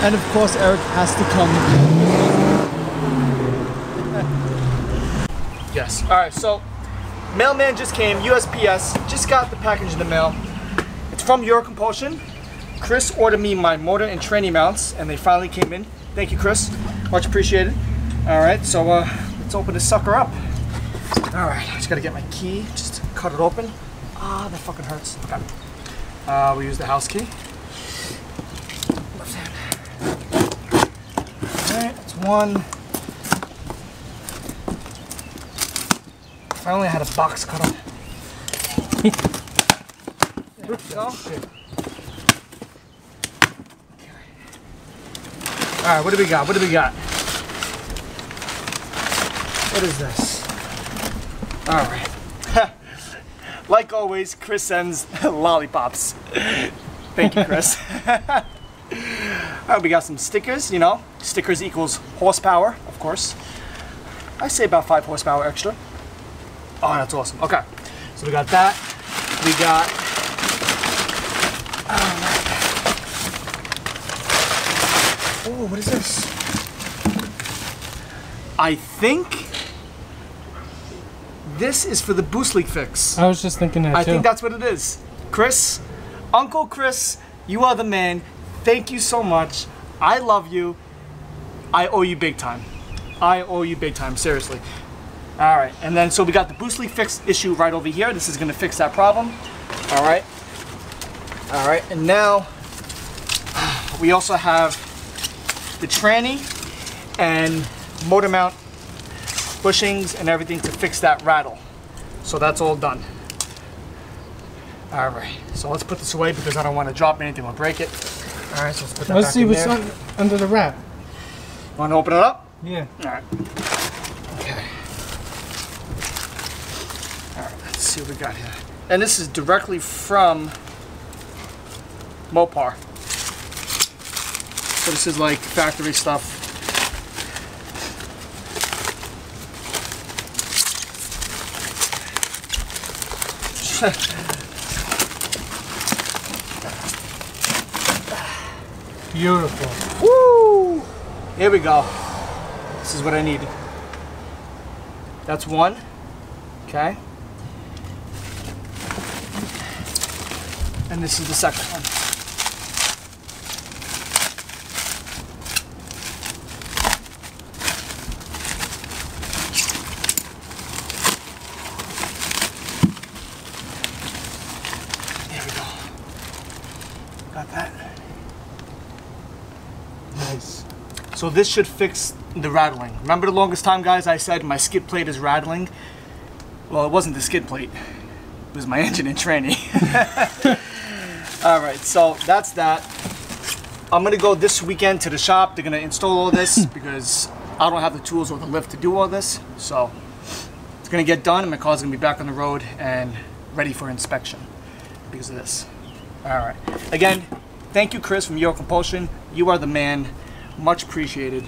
And of course, Eric has to come. Yes. All right. So, mailman just came. USPS just got the package in the mail. It's from EUROCOMPULSION. Chris ordered me my motor and tranny mounts, and they finally came in. Thank you, Chris. Much appreciated. All right. So let's open this sucker up. All right. I just gotta get my key. Just cut it open. Ah, that fucking hurts. Okay. We use the house key. Left hand. Alright, that's one. If I only had a box cutter. There we go. Okay. Alright, what do we got? What do we got? What is this? Alright. Like always, Chris sends lollipops. Thank you, Chris. Alright, we got some stickers, you know. Stickers equals horsepower, of course. I say about 5 horsepower extra. Oh, that's awesome. Okay, so we got that. We got... Oh, what is this? I think... this is for the boost leak fix. I was just thinking that too. I think that's what it is. Chris, Uncle Chris, you are the man. Thank you so much. I love you. I owe you big time. I owe you big time, seriously. All right, and then so we got the boost leak fix issue right over here. This is gonna fix that problem. All right. All right, and now we also have the tranny and motor mount bushings and everything to fix that rattle. So that's all done. All right, so let's put this away because I don't want to drop anything or break it. All right, so let's put that Let's back see in what's there. under the wrap. Want to open it up? Yeah. All right. Okay. All right, let's see what we got here. And this is directly from Mopar. So this is like factory stuff. Beautiful. Woo! Here we go. This is what I need. That's one. Okay. And this is the second one. There we go. Got that. Nice. So this should fix the rattling. Remember the longest time, guys, I said my skid plate is rattling? Well, it wasn't the skid plate. It was my engine and tranny. Alright, so that's that. I'm going to go this weekend to the shop. They're going to install all this because I don't have the tools or the lift to do all this. So it's going to get done and my car's going to be back on the road and ready for inspection because of this. Alright. Again, thank you, Chris, from EUROCOMPULSION. You are the man. Much appreciated.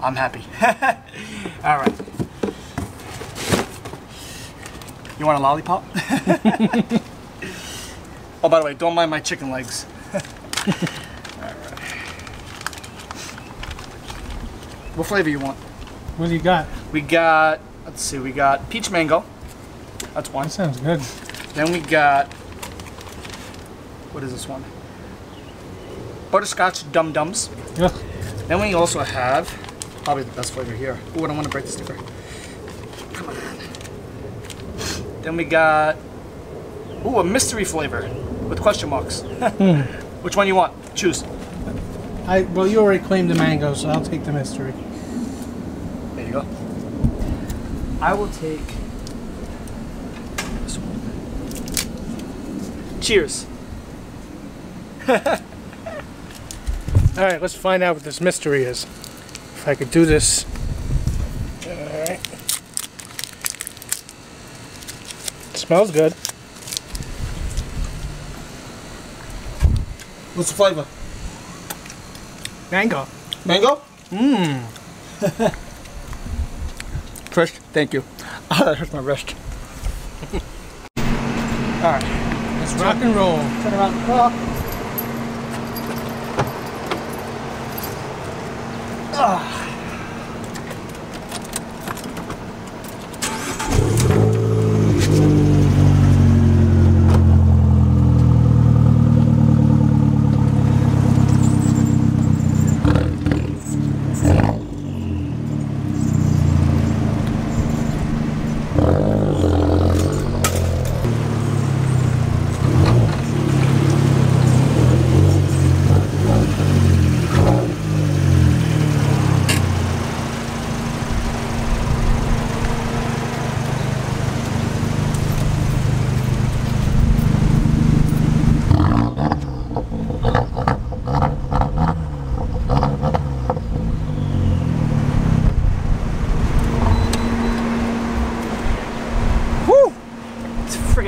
I'm happy. All right. You want a lollipop? Oh, by the way, don't mind my chicken legs. All right. What flavor you want? What do you got? We got, let's see, we got peach mango. That's one. That sounds good. Then we got, what is this one? Butterscotch Dum Dums. Yeah. Then we also have probably the best flavor here. Ooh, I don't want to break the sticker. Come on. Then we got a mystery flavor with question marks. Which one you want? Choose. Well, you already claimed the mango, so I'll take the mystery. There you go. I will take this one. Cheers. Alright, let's find out what this mystery is. If I could do this. Alright. Smells good. What's the flavor? Mango. Mango? Mmm. Fresh? Thank you. Oh, that hurts my wrist. Alright. Let's rock and roll. Turn around the car.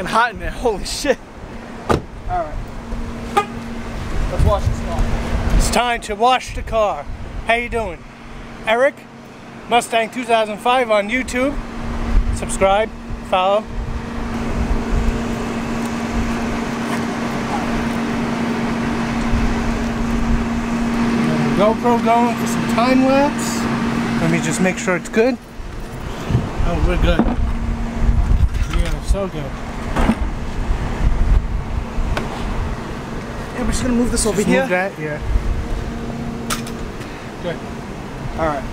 Hot in there, holy shit. Alright. Let's wash this car. It's time to wash the car. How you doing? Eric, Mustang 2005 on YouTube. Subscribe, follow. GoPro going for some time lapse. Let me just make sure it's good. Oh, we're good. Yeah, so good. Yeah, we're just gonna move this over here. Move that, yeah. Good. Alright.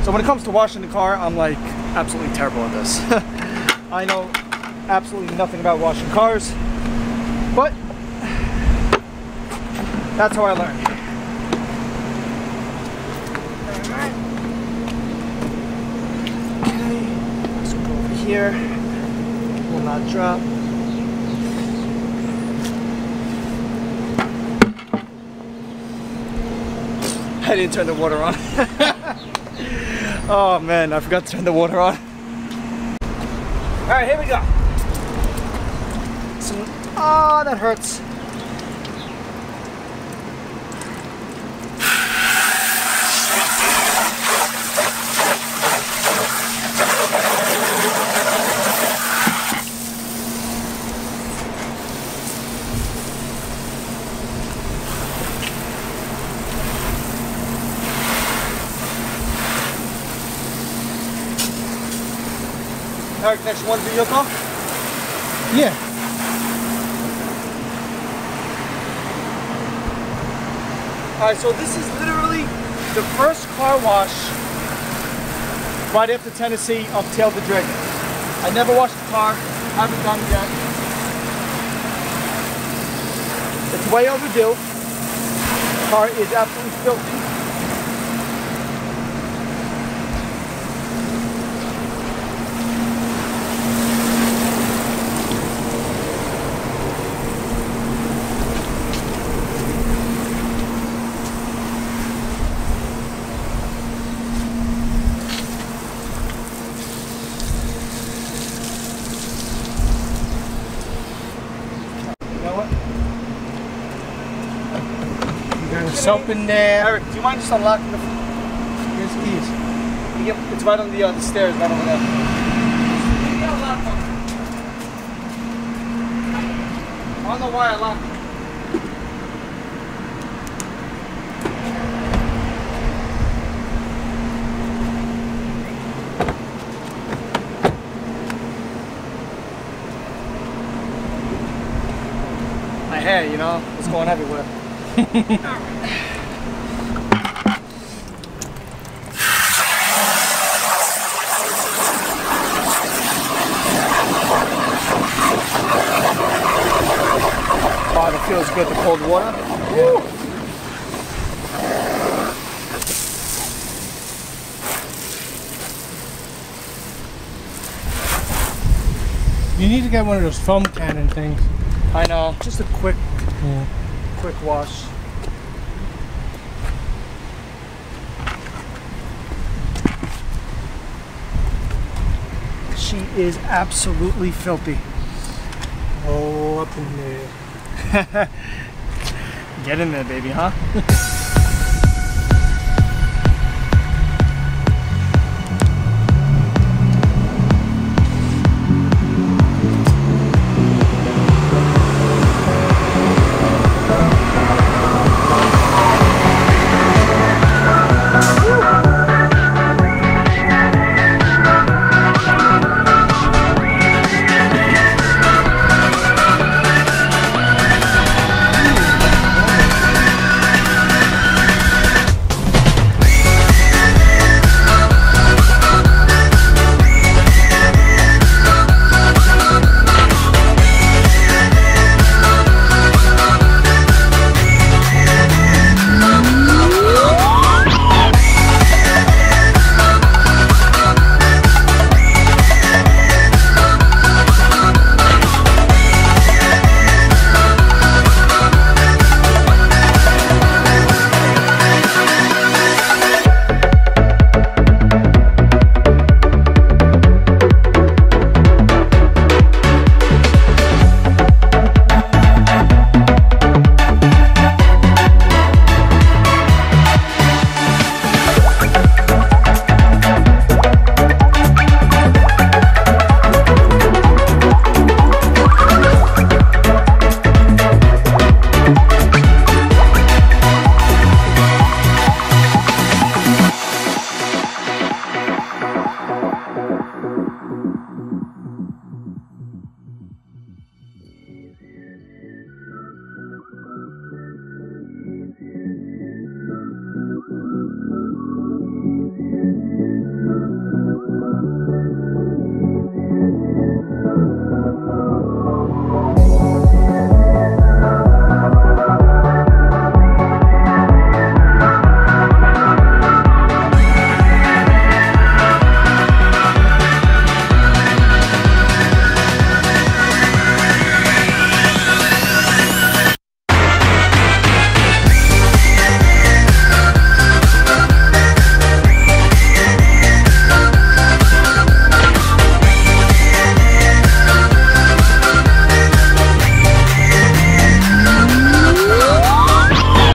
So when it comes to washing the car, I'm like absolutely terrible at this. I know absolutely nothing about washing cars, but that's how I learned. Okay, let's go over here. Will not drop. I didn't turn the water on. Oh man, I forgot to turn the water on. Alright, here we go. Oh, that hurts. Eric, next one for your car? Yeah. Alright, so this is literally the first car wash right after Tennessee of Tail the Dragon. I never washed the car, haven't done it yet. It's way overdue. The car is absolutely filthy. There's soap in there. Eric, do you mind just unlocking the... Here's the keys. Yep, it's right on the stairs, right over there. I don't know why I locked it. My hair, you know, it's going everywhere. Oh, it feels good, the cold water. Yeah. You need to get one of those foam cannon things. I know, just a quick wash. She is absolutely filthy. Oh, up in there. Get in there, baby, huh?